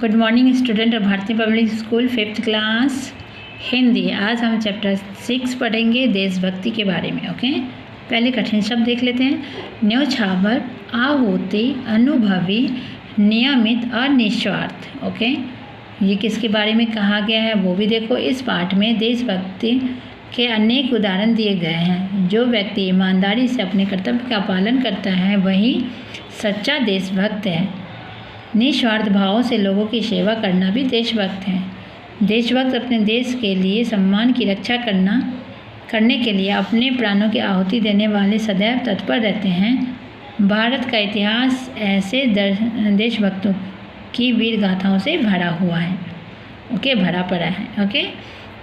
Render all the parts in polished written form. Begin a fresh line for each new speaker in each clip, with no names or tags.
Good morning student of भारतीय public school 5th class Hindi. आज हम चैप्टर 6 पढ़ेंगे देशभक्ति के बारे में। ओके, पहले कठिन शब्द देख लेते हैं। न्यौछावर, आहुति, अनुभवी, नियमित और निस्वार्थ। ओके, ये किसके बारे में कहा गया है वो भी देखो। इस पाठ में देशभक्ति के अनेक उदाहरण दिए गए हैं। जो व्यक्ति ईमानदारी से अपने कर्तव्य का पालन करता है वही सच्चा देशभक्त है। निस्वार्थ भाव से लोगों की सेवा करना भी देशभक्त है। देशभक्त अपने देश के लिए सम्मान की रक्षा करने के लिए अपने प्राणों की आहुति देने वाले सदैव तत्पर रहते हैं। भारत का इतिहास ऐसे देशभक्तों की वीर गाथाओं से भरा हुआ है। ओके, भरा पड़ा है। ओके,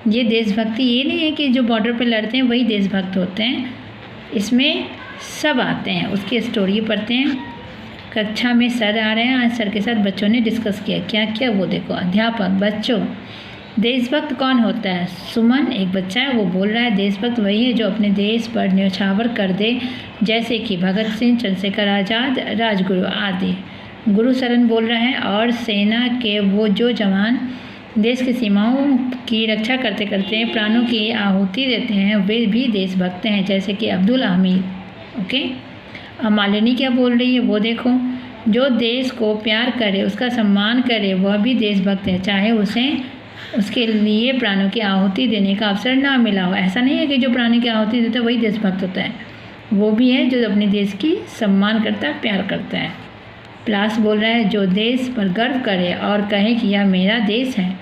ये देशभक्ति ये नहीं है कि जो बॉर्डर पे लड़ते हैं वही देशभक्त होते हैं। इसमें सब आते हैं। उसकी स्टोरी पढ़ते हैं। कक्षा में सर आ रहे हैं। आज सर के साथ बच्चों ने डिस्कस किया क्या क्या वो देखो। अध्यापक, बच्चों, देशभक्त कौन होता है? सुमन एक बच्चा है, वो बोल रहा है देशभक्त वही है जो अपने देश पर न्यौछावर कर दे, जैसे कि भगत सिंह, चंद्रशेखर आज़ाद, राजगुरु आदि। गुरुशरण बोल रहे हैं और सेना के वो जो जवान देश की सीमाओं की रक्षा करते करते प्राणों की आहुति देते हैं वे भी देशभक्त हैं, जैसे कि अब्दुल हमीद। ओके, अब मालिनी क्या बोल रही है वो देखो। जो देश को प्यार करे, उसका सम्मान करे, वह भी देशभक्त है, चाहे उसे उसके लिए प्राणों की आहुति देने का अवसर ना मिला हो। ऐसा नहीं है कि जो प्राणों की आहुति देता है वही देशभक्त होता है। वो भी है जो अपने देश की सम्मान करता है, प्यार करता है। प्लास बोल रहा है जो देश पर गर्व करे और कहे कि यह मेरा देश है,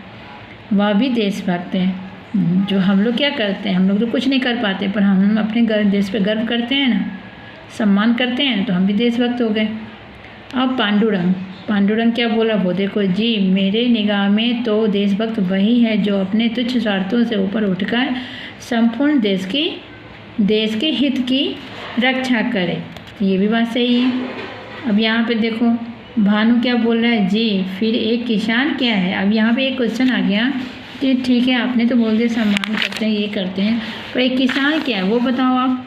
वह भी देशभक्त है। जो हम लोग क्या करते हैं, हम लोग तो कुछ नहीं कर पाते, पर हम अपने देश पर गर्व करते हैं ना, सम्मान करते हैं, तो हम भी देशभक्त हो गए। अब पांडुरंग क्या बोला वो देखो। जी, मेरे निगाह में तो देशभक्त वही है जो अपने तुच्छ स्वार्थों से ऊपर उठकर संपूर्ण देश के हित की रक्षा करे। ये भी बात सही है। अब यहाँ पे देखो भानु क्या बोल रहा है। जी, फिर एक किसान क्या है? अब यहाँ पे एक क्वेश्चन आ गया कि ठीक है आपने तो बोल दिया सम्मान करते हैं, ये करते हैं, पर एक किसान क्या है वो बताओ आप।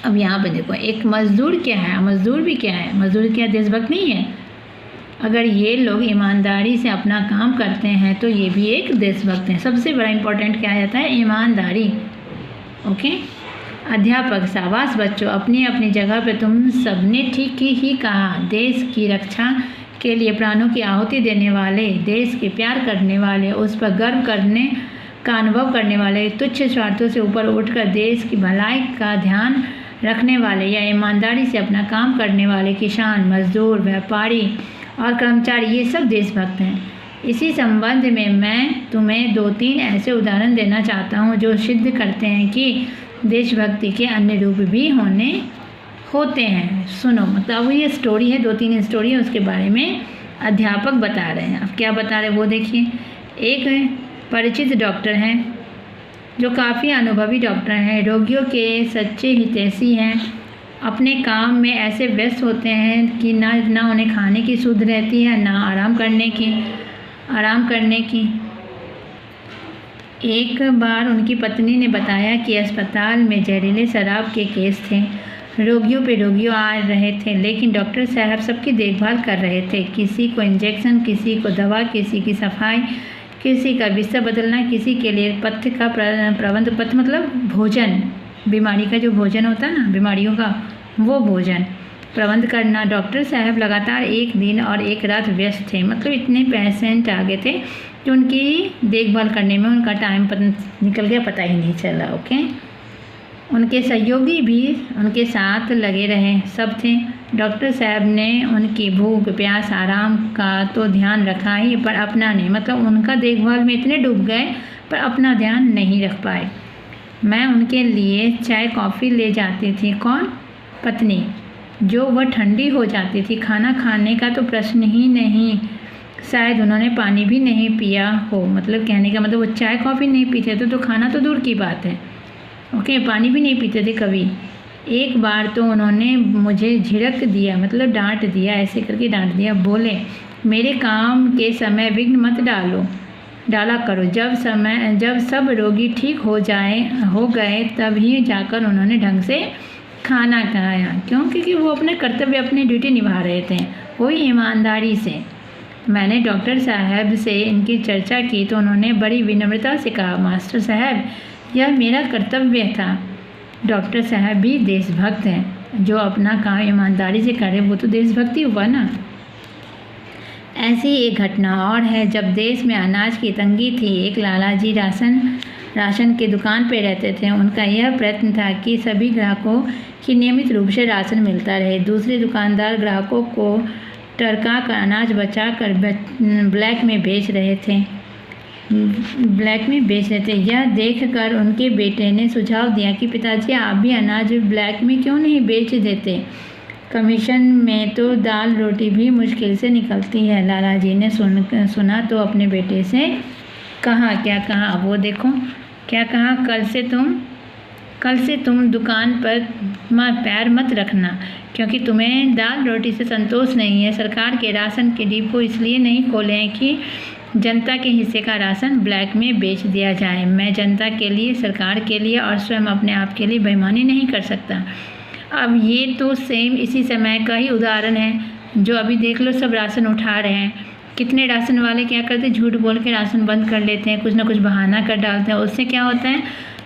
अब यहाँ पे देखो एक मजदूर क्या है? मजदूर भी क्या है? मजदूर क्या देशभक्त नहीं है? अगर ये लोग ईमानदारी से अपना काम करते हैं तो ये भी एक देशभक्त हैं। सबसे बड़ा इम्पोर्टेंट क्या रहता है? ईमानदारी। ओके, अध्यापक, शाबाश बच्चों, अपनी अपनी जगह पे तुम सबने ठीक ही कहा। देश की रक्षा के लिए प्राणों की आहुति देने वाले, देश के प्यार करने वाले, उस पर गर्व करने का अनुभव करने वाले, तुच्छ स्वार्थों से ऊपर उठकर देश की भलाई का ध्यान रखने वाले या ईमानदारी से अपना काम करने वाले किसान, मजदूर, व्यापारी और कर्मचारी, ये सब देशभक्त हैं। इसी संबंध में मैं तुम्हें 2-3 ऐसे उदाहरण देना चाहता हूँ जो सिद्ध करते हैं कि देशभक्ति के अन्य रूप भी होते हैं। सुनो, मतलब ये स्टोरी है, 2-3 स्टोरी है, उसके बारे में अध्यापक बता रहे हैं। अब क्या बता रहे हैं वो देखिए। एक परिचित डॉक्टर हैं जो काफ़ी अनुभवी डॉक्टर हैं, रोगियों के सच्चे हितैषी हैं, अपने काम में ऐसे व्यस्त होते हैं कि ना उन्हें खाने की सुध रहती है ना आराम करने की। एक बार उनकी पत्नी ने बताया कि अस्पताल में जहरीले शराब के केस थे। रोगियों पे रोगियों आ रहे थे, लेकिन डॉक्टर साहब सबकी देखभाल कर रहे थे। किसी को इंजेक्शन, किसी को दवा, किसी की सफाई, किसी का बिस्तर बदलना, किसी के लिए पथ्य का प्रबंध, पथ्य मतलब भोजन, बीमारी का जो भोजन होता है ना, बीमारियों का वो भोजन प्रबंध करना। डॉक्टर साहब लगातार 1 दिन और 1 रात व्यस्त थे। मतलब इतने पेशेंट आ गए थे कि उनकी देखभाल करने में उनका टाइम निकल गया, पता ही नहीं चला। ओके, उनके सहयोगी भी उनके साथ लगे रहे, सब थे। डॉक्टर साहब ने उनकी भूख, प्यास, आराम का तो ध्यान रखा ही, पर अपना नहीं, मतलब उनका देखभाल में इतने डूब गए पर अपना ध्यान नहीं रख पाए। मैं उनके लिए चाय कॉफ़ी ले जाती थी। कौन? पत्नी। जो वह ठंडी हो जाती थी। खाना खाने का तो प्रश्न ही नहीं। शायद उन्होंने पानी भी नहीं पिया हो। मतलब कहने का मतलब वो चाय कॉफ़ी नहीं पीते थे तो खाना तो दूर की बात है। ओके, पानी भी नहीं पीते थे कभी। एक बार तो उन्होंने मुझे झिड़क दिया, मतलब डांट दिया, ऐसे करके डांट दिया। बोले मेरे काम के समय विघ्न मत डाला करो। जब सब रोगी ठीक हो गए तभी जाकर उन्होंने ढंग से खाना खाया। क्यों? क्योंकि वो अपने कर्तव्य, अपनी ड्यूटी निभा रहे थे, वही ईमानदारी से। मैंने डॉक्टर साहब से इनकी चर्चा की तो उन्होंने बड़ी विनम्रता से कहा, मास्टर साहब, यह मेरा कर्तव्य था। डॉक्टर साहब भी देशभक्त हैं, जो अपना काम ईमानदारी से करे वो तो देशभक्ति हुआ ना। ऐसी एक घटना और है, जब देश में अनाज की तंगी थी, एक लाला जी राशन की दुकान पे रहते थे। उनका यह प्रयत्न था कि सभी ग्राहकों की नियमित रूप से राशन मिलता रहे। दूसरे दुकानदार ग्राहकों को टरका कर अनाज बचा कर ब्लैक में बेच रहे थे। यह देखकर उनके बेटे ने सुझाव दिया कि पिताजी, आप भी अनाज ब्लैक में क्यों नहीं बेच देते? कमीशन में तो दाल रोटी भी मुश्किल से निकलती है। लाला जी ने सुना तो अपने बेटे से कहा, क्या कहा वो देखो, क्या कहा, कल से तुम दुकान पर पैर मत रखना, क्योंकि तुम्हें दाल रोटी से संतोष नहीं है। सरकार के राशन के डिपो इसलिए नहीं खोले हैं कि जनता के हिस्से का राशन ब्लैक में बेच दिया जाए। मैं जनता के लिए, सरकार के लिए और स्वयं अपने आप के लिए बेईमानी नहीं कर सकता। अब ये तो सेम इसी समय का ही उदाहरण है, जो अभी देख लो, सब राशन उठा रहे हैं। कितने राशन वाले क्या करते हैं, झूठ बोल के राशन बंद कर लेते हैं, कुछ ना कुछ बहाना कर डालते हैं। उससे क्या होता है,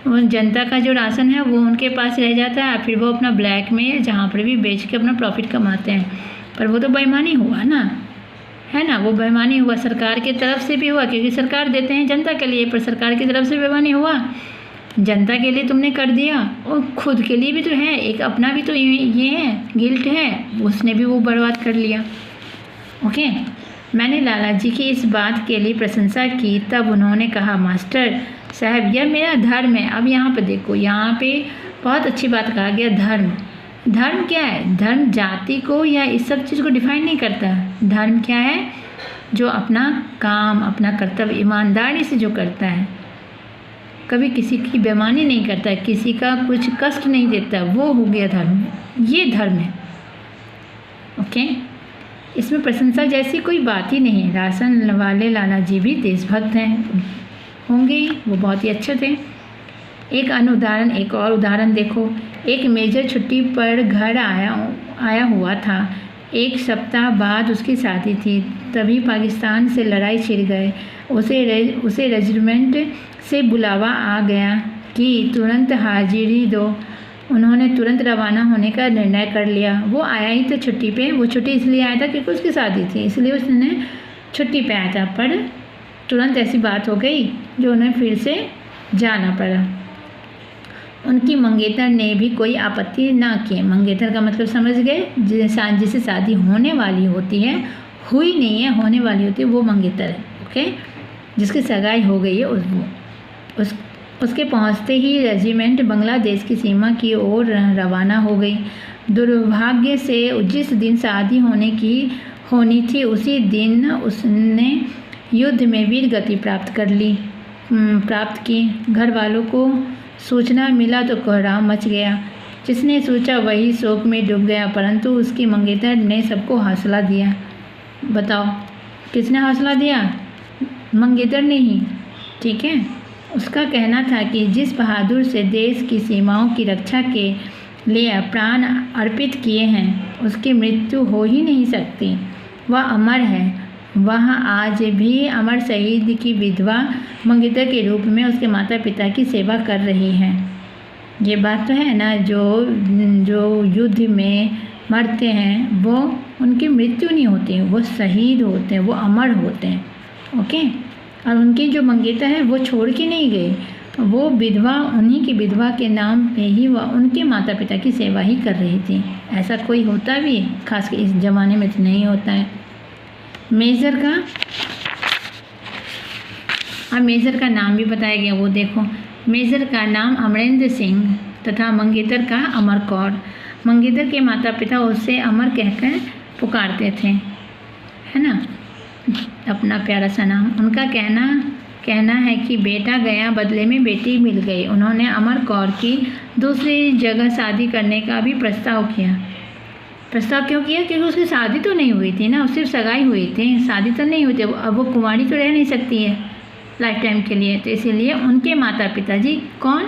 वो जनता का जो राशन है वो उनके पास रह जाता है, फिर वो अपना ब्लैक में जहाँ पर भी बेच के अपना प्रॉफिट कमाते हैं। पर वो तो बेईमानी हुआ ना, है ना, वो बेईमानी हुआ। सरकार की तरफ से भी हुआ, क्योंकि सरकार देते हैं जनता के लिए, पर सरकार की तरफ से बेईमानी हुआ। जनता के लिए तुमने कर दिया और खुद के लिए भी तो है, एक अपना भी तो ये है, गिल्ट है, उसने भी वो बर्बाद कर लिया। ओके, मैंने लाला जी की इस बात के लिए प्रशंसा की। तब उन्होंने कहा, मास्टर साहब, यह मेरा धर्म है। अब यहाँ पे देखो, यहाँ पे बहुत अच्छी बात कहा गया, धर्म। धर्म क्या है? धर्म जाति को या इस सब चीज़ को डिफाइन नहीं करता। धर्म क्या है? जो अपना काम, अपना कर्तव्य ईमानदारी से जो करता है, कभी किसी की बेईमानी नहीं करता, किसी का कुछ कष्ट नहीं देता, वो हो गया धर्म। ये धर्म है। ओके, इसमें प्रशंसा जैसी कोई बात ही नहीं। राशन वाले लाला जी भी देशभक्त हैं, होंगे, वो बहुत ही अच्छे थे। एक और उदाहरण देखो। एक मेजर छुट्टी पर घर आया हुआ था। एक सप्ताह बाद उसकी शादी थी, तभी पाकिस्तान से लड़ाई छिड़ गए। उसे रेजिमेंट से बुलावा आ गया कि तुरंत हाजिरी दो। उन्होंने तुरंत रवाना होने का निर्णय कर लिया। वो आया ही तो छुट्टी पे, वो छुट्टी इसलिए आया था क्योंकि उसकी शादी थी, इसलिए उसने छुट्टी पे आया था। पर तुरंत ऐसी बात हो गई जो उन्हें फिर से जाना पड़ा। उनकी मंगेतर ने भी कोई आपत्ति ना की। मंगेतर का मतलब समझ गए, जिसे शादी होने वाली होती है, हुई नहीं है, होने वाली होती है, वो मंगेतर है। ओके, जिसकी सगाई हो गई है, उसके पहुंचते ही रेजिमेंट बांग्लादेश की सीमा की ओर रवाना हो गई। दुर्भाग्य से जिस दिन शादी होनी थी उसी दिन उसने युद्ध में वीर गति प्राप्त की। घर वालों को सूचना मिला तो कोहराम मच गया। जिसने सोचा वही शोक में डूब गया, परंतु उसकी मंगेतर ने सबको हौसला दिया। बताओ किसने हौसला दिया? मंगेतर ने ही। ठीक है, उसका कहना था कि जिस बहादुर से देश की सीमाओं की रक्षा के लिए प्राण अर्पित किए हैं, उसकी मृत्यु हो ही नहीं सकती। वह अमर है। वह आज भी अमर शहीद की विधवा मंगेतर के रूप में उसके माता पिता की सेवा कर रही है। ये बात तो है ना, जो युद्ध में मरते हैं वो उनकी मृत्यु नहीं होती, वो शहीद होते हैं, वो अमर होते हैं। ओके, और उनकी जो मंगेतर है वो छोड़ के नहीं गई, वो विधवा, उन्हीं की विधवा के नाम पे ही वह उनके माता पिता की सेवा ही कर रही थी। ऐसा कोई होता भी, खासकर इस ज़माने में तो नहीं होता है। मेजर का नाम भी बताया गया, वो देखो। मेजर का नाम अमरेंद्र सिंह तथा मंगेतर का अमर कौर। मंगेतर के माता पिता उसे अमर कहकर पुकारते थे, है ना, अपना प्यारा सा नाम। उनका कहना है कि बेटा गया, बदले में बेटी मिल गई। उन्होंने अमर कौर की दूसरी जगह शादी करने का भी प्रस्ताव किया। प्रस्ताव क्यों किया? क्योंकि उसकी शादी तो नहीं हुई थी ना, सिर्फ सगाई हुई थी, शादी तो नहीं हुई थी। अब वो कुंवारी तो रह नहीं सकती है लाइफ टाइम के लिए, तो इसीलिए उनके माता पिताजी, कौन?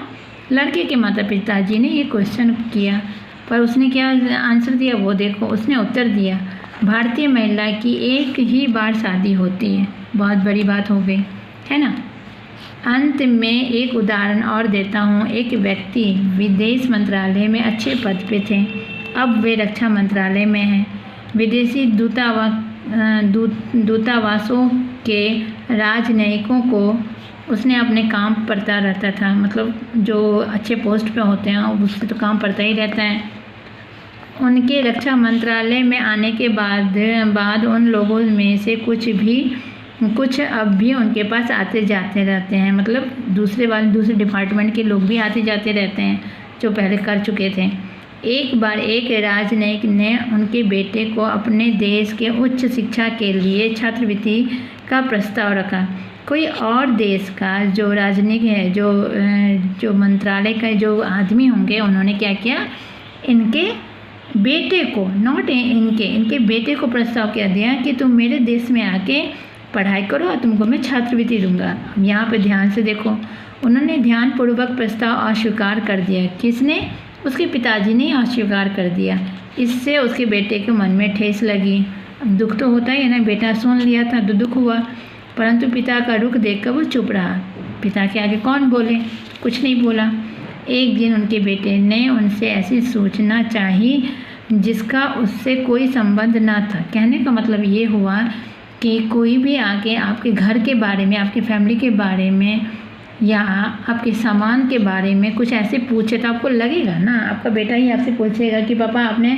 लड़के के माता पिताजी ने ये क्वेश्चन किया। पर उसने क्या आंसर दिया वो देखो। उसने उत्तर दिया, भारतीय महिला की एक ही बार शादी होती है, बहुत बड़ी बात हो गई है ना। अंत में एक उदाहरण और देता हूँ। एक व्यक्ति विदेश मंत्रालय में अच्छे पद पे थे, अब वे रक्षा मंत्रालय में हैं। विदेशी दूतावासों के राजनयिकों को उसने अपने काम पड़ता रहता था, मतलब जो अच्छे पोस्ट पे होते हैं उससे तो काम पड़ता ही रहता है। उनके रक्षा मंत्रालय में आने के बाद उन लोगों में से कुछ अब भी उनके पास आते जाते रहते हैं, मतलब दूसरे डिपार्टमेंट के लोग भी आते जाते रहते हैं जो पहले कर चुके थे। एक बार एक राजनयिक ने उनके बेटे को अपने देश के उच्च शिक्षा के लिए छात्रवृत्ति का प्रस्ताव रखा। कोई और देश का जो राजनयिक है, जो मंत्रालय का जो आदमी होंगे, उन्होंने क्या किया, इनके बेटे को इनके बेटे को प्रस्ताव क्या दिया कि तुम मेरे देश में आके पढ़ाई करो और तुमको मैं छात्रवृत्ति दूंगा। यहाँ पे ध्यान से देखो, उन्होंने ध्यानपूर्वक प्रस्ताव अस्वीकार कर दिया। किसने? उसके पिताजी ने अस्वीकार कर दिया। इससे उसके बेटे के मन में ठेस लगी। अब दुख तो होता ही है ना, बेटा सुन लिया था तो दुख हुआ, परंतु पिता का रुख देखकर वो चुप रहा। पिता के आगे कौन बोले, कुछ नहीं बोला। एक दिन उनके बेटे ने उनसे ऐसी सूचना चाही जिसका उससे कोई संबंध ना था। कहने का मतलब ये हुआ कि कोई भी आके आपके घर के बारे में, आपकी फैमिली के बारे में या आपके सामान के बारे में कुछ ऐसे पूछे तो आपको लगेगा ना, आपका बेटा ही आपसे पूछेगा कि पापा आपने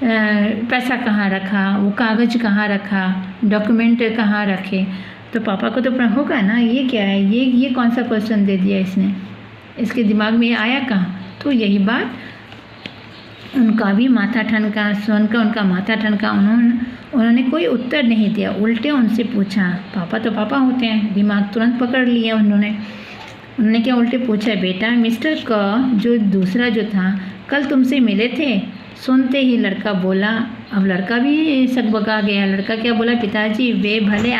पैसा कहाँ रखा, वो कागज़ कहाँ रखा, डॉक्यूमेंट कहाँ रखे, तो पापा को तो होगा ना ये क्या है, ये कौन सा क्वेश्चन दे दिया इसने, इसके दिमाग में ये आया कहाँ। तो यही बात उनका भी माथा ठनका, सुनकर उनका माथा ठनका। उन्होंने कोई उत्तर नहीं दिया, उल्टे उनसे पूछा। पापा तो पापा होते हैं, दिमाग तुरंत पकड़ लिया उन्होंने क्या उल्टे पूछा, बेटा मिस्टर क जो दूसरा जो था कल तुमसे मिले थे। सुनते ही लड़का बोला, अब लड़का भी सकबका गया। लड़का क्या बोला, पिताजी वे भले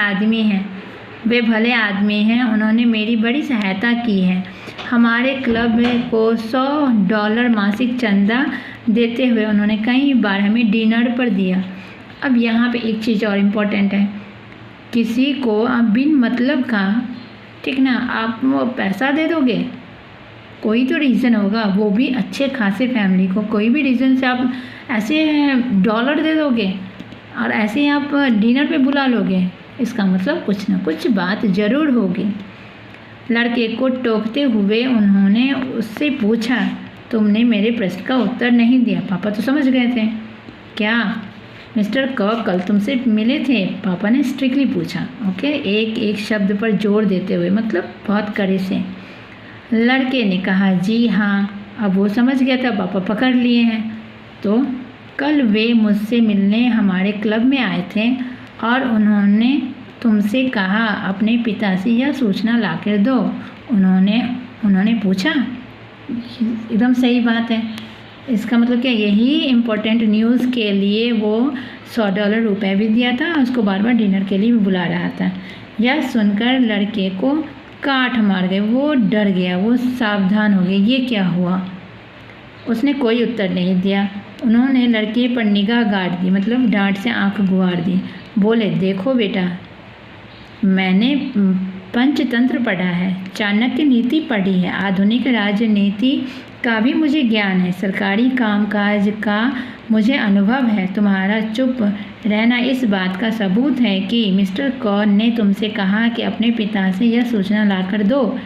आदमी हैं, उन्होंने मेरी बड़ी सहायता की है। हमारे क्लब को $100 मासिक चंदा देते हुए उन्होंने कई बार हमें डिनर पर दिया। अब यहाँ पे एक चीज़ और इम्पोर्टेंट है, किसी को आप बिन मतलब का, ठीक ना, आप वो पैसा दे दोगे, कोई तो रीज़न होगा, वो भी अच्छे खासे फैमिली को कोई भी रीज़न से आप ऐसे $1 दे दोगे और ऐसे ही आप डिनर पे बुला लोगे, इसका मतलब कुछ ना कुछ बात ज़रूर होगी। लड़के को टोकते हुए उन्होंने उससे पूछा, तुमने मेरे प्रश्न का उत्तर नहीं दिया। पापा तो समझ गए थे। क्या मिस्टर क कल तुमसे मिले थे, पापा ने स्ट्रिक्टली पूछा। ओके, एक शब्द पर जोर देते हुए, मतलब बहुत कड़े से। लड़के ने कहा, जी हाँ। अब वो समझ गया था पापा पकड़ लिए हैं। तो कल वे मुझसे मिलने हमारे क्लब में आए थे और उन्होंने तुमसे कहा अपने पिता से यह सूचना लाकर दो। उन्होंने पूछा, एकदम सही बात है। इसका मतलब क्या, यही इम्पोर्टेंट न्यूज़ के लिए वो $100 रुपए भी दिया था, उसको बार बार डिनर के लिए भी बुला रहा था। यह सुनकर लड़के को काट मार गए, वो डर गया, वो सावधान हो गया, ये क्या हुआ। उसने कोई उत्तर नहीं दिया। उन्होंने लड़के पर निगाह गाड़ दी, मतलब डांट से आंख गुआर दी। बोले, देखो बेटा, मैंने पंचतंत्र पढ़ा है, चाणक्य नीति पढ़ी है, आधुनिक राजनीति का भी मुझे ज्ञान है, सरकारी कामकाज का मुझे अनुभव है। तुम्हारा चुप रहना इस बात का सबूत है कि मिस्टर कौर ने तुमसे कहा कि अपने पिता से यह सूचना लाकर दो।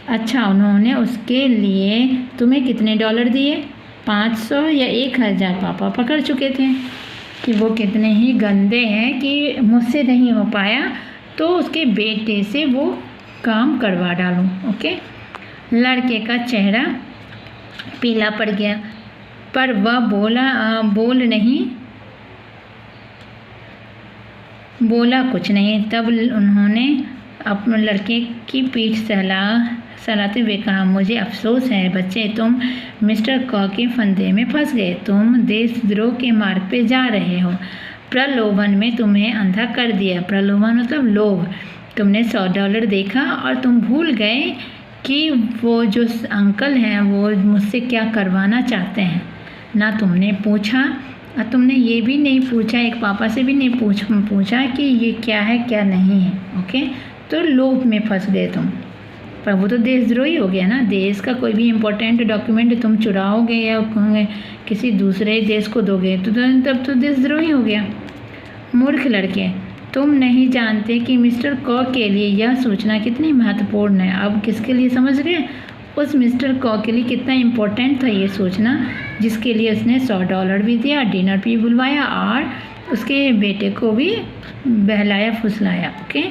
अच्छा, उन्होंने उसके लिए तुम्हें कितने $1 दिए? 500 या 1000? पापा पकड़ चुके थे कि वो कितने ही गंदे हैं कि मुझसे नहीं हो पाया तो उसके बेटे से वो काम करवा डालूं। ओके, लड़के का चेहरा पीला पड़ गया, पर वह बोला कुछ नहीं। तब उन्होंने अपने लड़के की पीठ सहलाते हुए कहा, मुझे अफसोस है बच्चे, तुम मिस्टर कॉ के फंदे में फंस गए। तुम देशद्रोह के मार्ग पे जा रहे हो। प्रलोभन में तुम्हें अंधा कर दिया। प्रलोभन मतलब लोभ। तुमने $100 देखा और तुम भूल गए कि वो जो अंकल हैं वो मुझसे क्या करवाना चाहते हैं। ना तुमने पूछा और तुमने ये भी नहीं पूछा, एक पापा से भी नहीं पूछा कि ये क्या है क्या नहीं है। ओके, तो लोभ में फंस गए तुम। पर वो तो देशद्रोही हो गया ना। देश का कोई भी इम्पोर्टेंट डॉक्यूमेंट तुम चुराओगे या किसी दूसरे देश को दोगे तो तब तो देशद्रोही हो गया। मूर्ख लड़के, तुम नहीं जानते कि मिस्टर कॉ के लिए यह सूचना कितनी महत्वपूर्ण है। अब किसके लिए समझ गए? उस मिस्टर कॉ के लिए कितना इम्पोर्टेंट था ये सूचना, जिसके लिए उसने $100 भी दिया, डिनर भी बुलवाया और उसके बेटे को भी बहलाया फुसलाया। ओके,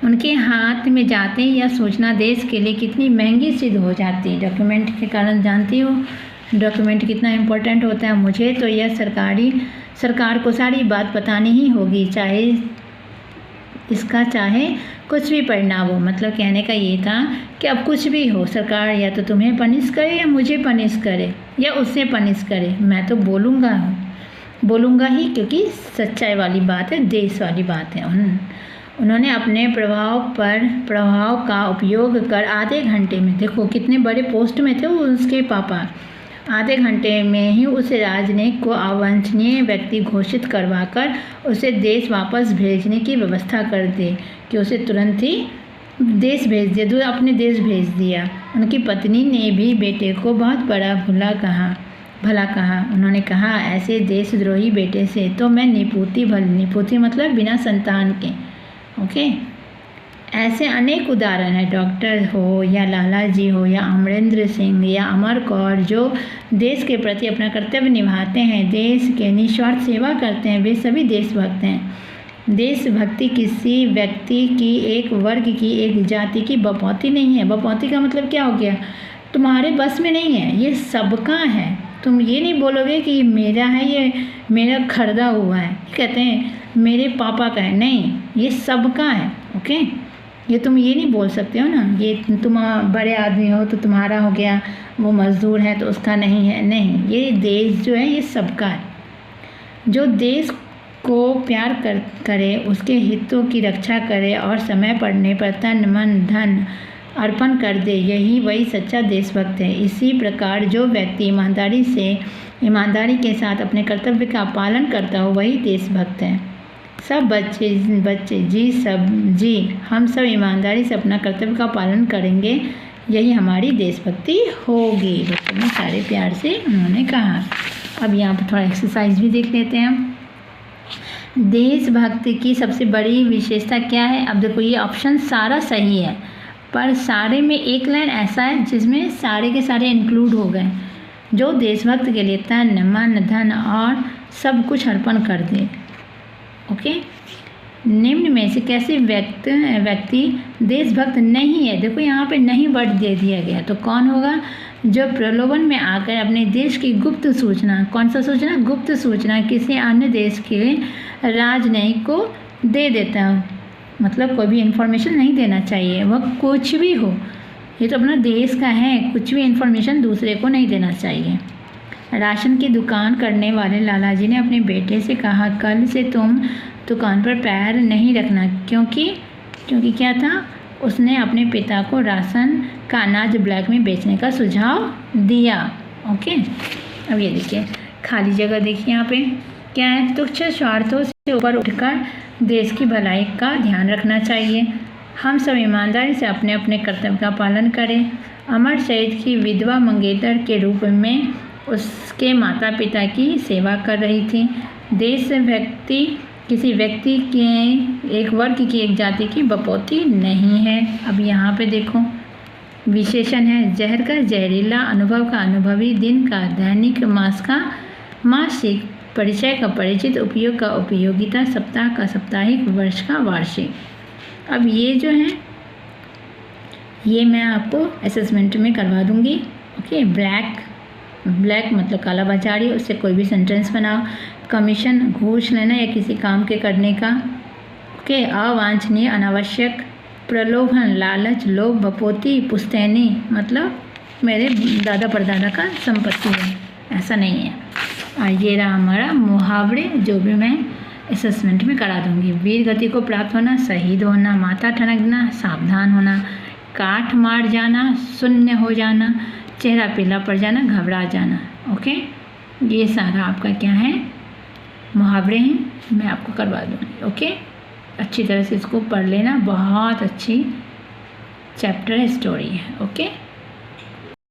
उनके हाथ में जाते ही यह सूचना देश के लिए कितनी महंगी सिद्ध हो जाती। डॉक्यूमेंट के कारण जानती हो डॉक्यूमेंट कितना इम्पोर्टेंट होता है। मुझे तो यह सरकार को सारी बात बतानी ही होगी, चाहे कुछ भी परिणाम हो। मतलब कहने का ये था कि अब कुछ भी हो, सरकार या तो तुम्हें पनिश करे या मुझे पनिश करे या उससे पनिश करे, मैं तो बोलूँगा ही, क्योंकि सच्चाई वाली बात है, देश वाली बात है। उन्होंने अपने प्रभाव का उपयोग कर आधे घंटे में, देखो कितने बड़े पोस्ट में थे उसके पापा, आधे घंटे में ही उस राजनयिक को अवांछनीय व्यक्ति घोषित करवाकर उसे देश वापस भेजने की व्यवस्था कर दी कि उसे तुरंत ही देश भेज दिया, तो अपने देश भेज दिया। उनकी पत्नी ने भी बेटे को बहुत बड़ा भला कहा। उन्होंने कहा, ऐसे देशद्रोही बेटे से तो मैं निपुती मतलब बिना संतान के। ओके, ऐसे अनेक उदाहरण हैं, डॉक्टर हो या लाला जी हो या अमरेंद्र सिंह या अमर कौर, जो देश के प्रति अपना कर्तव्य निभाते हैं, देश के निस्वार्थ सेवा करते हैं, वे सभी देशभक्त हैं। देशभक्ति किसी व्यक्ति की, एक वर्ग की, एक जाति की बपौती नहीं है। बपौती का मतलब क्या हो गया? तुम्हारे बस में नहीं है, ये सबका है। तुम ये नहीं बोलोगे कि मेरा है, ये मेरा खरीदा हुआ है, कहते हैं मेरे पापा का है, नहीं, ये सबका है। ओके, ये तुम ये नहीं बोल सकते हो ना, ये तुम बड़े आदमी हो तो तुम्हारा हो गया, वो मज़दूर है तो उसका नहीं है। नहीं, ये देश जो है ये सबका है। जो देश को प्यार करे, उसके हितों की रक्षा करे और समय पड़ने पर तन मन धन अर्पण कर दे, यही वही सच्चा देशभक्त है। इसी प्रकार जो व्यक्ति ईमानदारी के साथ अपने कर्तव्य का पालन करता हो, वही देशभक्त है। सब बच्चे जी हम सब ईमानदारी से अपना कर्तव्य का पालन करेंगे, यही हमारी देशभक्ति होगी। बच्चों ने सारे प्यार से उन्होंने कहा। अब यहाँ पर थोड़ा एक्सरसाइज भी देख लेते हैं। देशभक्ति की सबसे बड़ी विशेषता क्या है? अब देखो, ये ऑप्शन सारा सही है, पर सारे में एक लाइन ऐसा है जिसमें सारे के सारे इंक्लूड हो गए। जो देशभक्त के लिए तन मन धन और सब कुछ अर्पण कर दे। ओके, निम्न में से कैसे व्यक्ति देशभक्त नहीं है? देखो यहाँ पे नहीं वर्ड दे दिया गया, तो कौन होगा? जो प्रलोभन में आकर अपने देश की गुप्त सूचना, कौन सा सूचना? गुप्त सूचना किसी अन्य देश के राजनयिक को दे देता है। मतलब कोई भी इन्फॉर्मेशन नहीं देना चाहिए, वह कुछ भी हो, ये तो अपना देश का है, कुछ भी इन्फॉर्मेशन दूसरे को नहीं देना चाहिए। राशन की दुकान करने वाले लाला जी ने अपने बेटे से कहा, कल से तुम दुकान पर पैर नहीं रखना, क्योंकि क्या था? उसने अपने पिता को राशन का अनाज ब्लैक में बेचने का सुझाव दिया। ओके, अब ये देखिए खाली जगह, देखिए यहाँ पे क्या है? तुच्छ स्वार्थों से ऊपर उठकर देश की भलाई का ध्यान रखना चाहिए। हम सब ईमानदारी से अपने अपने कर्तव्य का पालन करें। अमर शहीद की विधवा मंगेतर के रूप में उसके माता पिता की सेवा कर रही थी। देशभक्ति किसी व्यक्ति के, एक वर्ग की, एक जाति की बपौती नहीं है। अब यहाँ पे देखो विशेषण है, जहर का जहरीला, अनुभव का अनुभवी, दिन का दैनिक, मास का मासिक, परिचय का परिचित, उपयोग का उपयोगिता, सप्ताह का साप्ताहिक, वर्ष का वार्षिक। अब ये जो है ये मैं आपको असेसमेंट में करवा दूँगी। ओके, ब्लैक मतलब काला बाजारी, उससे कोई भी सेंटेंस बनाओ। कमीशन, घूस लेना या किसी काम के करने का। ओके, अवांछनीय, अनावश्यक। प्रलोभन, लालच, लोभ, बपौती, पुश्तैनी मतलब मेरे दादा परदादा का संपत्ति है, ऐसा नहीं है। ये रहा हमारा मुहावरे, जो भी मैं असेसमेंट में करा दूँगी। वीर गति को प्राप्त होना, शहीद होना, माथा ठनकना, सावधान होना, काठ मार जाना, शून्य हो जाना, चेहरा पीला पड़ जाना, घबरा जाना। ओके, ये सारा आपका क्या है, मुहावरे हैं, मैं आपको करवा दूँगी। ओके, अच्छी तरह से इसको पढ़ लेना, बहुत अच्छी चैप्टर स्टोरी है। ओके।